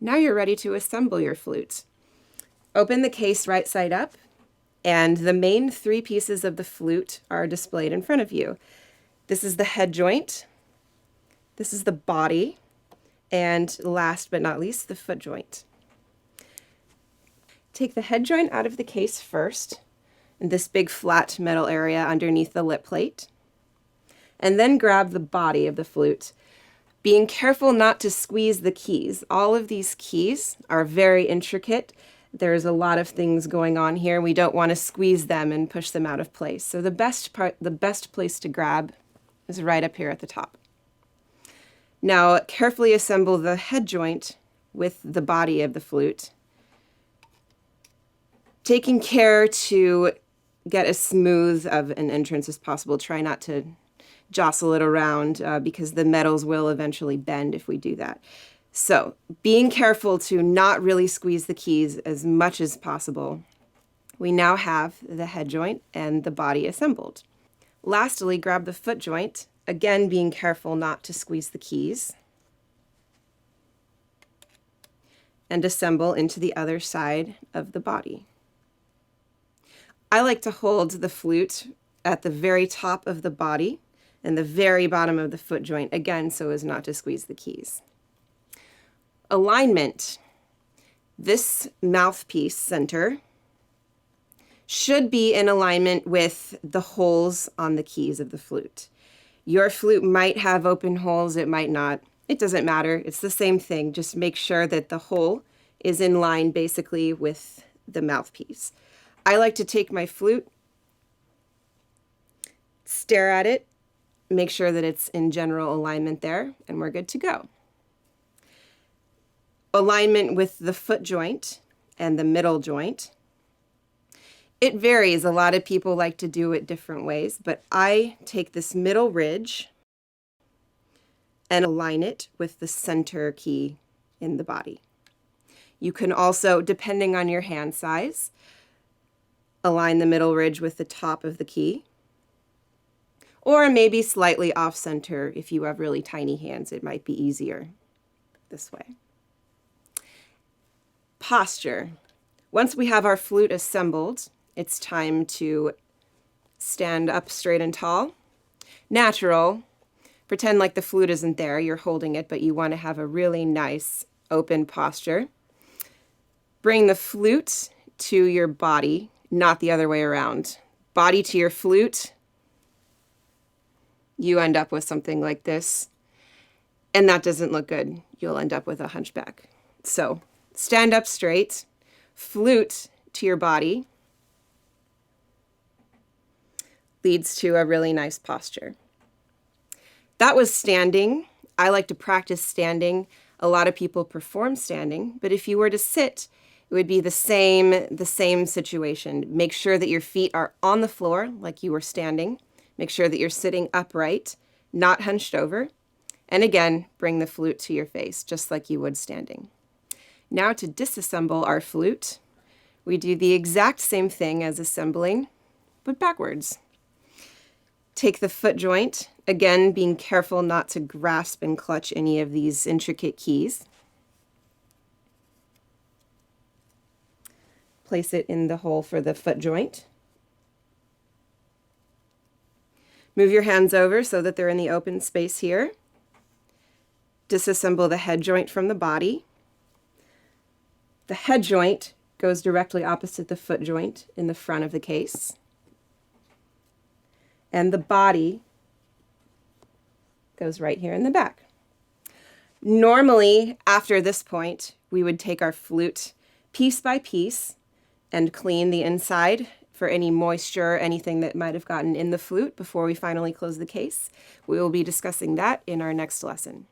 Now you're ready to assemble your flute. Open the case right side up, and the main three pieces of the flute are displayed in front of you. This is the head joint, this is the body, and last but not least, the foot joint. Take the head joint out of the case first, in this big flat metal area underneath the lip plate, and then grab the body of the flute, being careful not to squeeze the keys. All of these keys are very intricate. There's a lot of things going on here. We don't want to squeeze them and push them out of place. So the best place to grab is right up here at the top. Now carefully assemble the head joint with the body of the flute, taking care to get as smooth of an entrance as possible. Try not to jostle it around because the metals will eventually bend if we do that. So being careful to not really squeeze the keys as much as possible, we now have the head joint and the body assembled. Lastly, grab the foot joint, again being careful not to squeeze the keys, and assemble into the other side of the body. I like to hold the flute at the very top of the body and the very bottom of the foot joint, again, so as not to squeeze the keys. Alignment. This mouthpiece center should be in alignment with the holes on the keys of the flute. Your flute might have open holes, it might not. It doesn't matter, it's the same thing. Just make sure that the hole is in line basically with the mouthpiece. I like to take my flute, stare at it, make sure that it's in general alignment there, and we're good to go. Alignment with the foot joint and the middle joint. It varies. A lot of people like to do it different ways, but I take this middle ridge and align it with the center key in the body. You can also, depending on your hand size, align the middle ridge with the top of the key, or maybe slightly off center. If you have really tiny hands, it might be easier this way. Posture. Once we have our flute assembled, it's time to stand up straight and tall. Natural. Pretend like the flute isn't there, you're holding it, but you want to have a really nice open posture. Bring the flute to your body, not the other way around. Body to your flute. You end up with something like this, and that doesn't look good. You'll end up with a hunchback. So stand up straight, flute to your body, leads to a really nice posture. That was standing. I like to practice standing. A lot of people perform standing, but if you were to sit, it would be the same situation. Make sure that your feet are on the floor like you were standing. Make sure that you're sitting upright, not hunched over. And again, bring the flute to your face, just like you would standing. Now to disassemble our flute, we do the exact same thing as assembling, but backwards. Take the foot joint, again being careful not to grasp and clutch any of these intricate keys. Place it in the hole for the foot joint. Move your hands over so that they're in the open space here. Disassemble the head joint from the body. The head joint goes directly opposite the foot joint in the front of the case. And the body goes right here in the back. Normally, after this point, we would take our flute piece by piece and clean the inside for any moisture or anything that might have gotten in the flute before we finally close the case. We will be discussing that in our next lesson.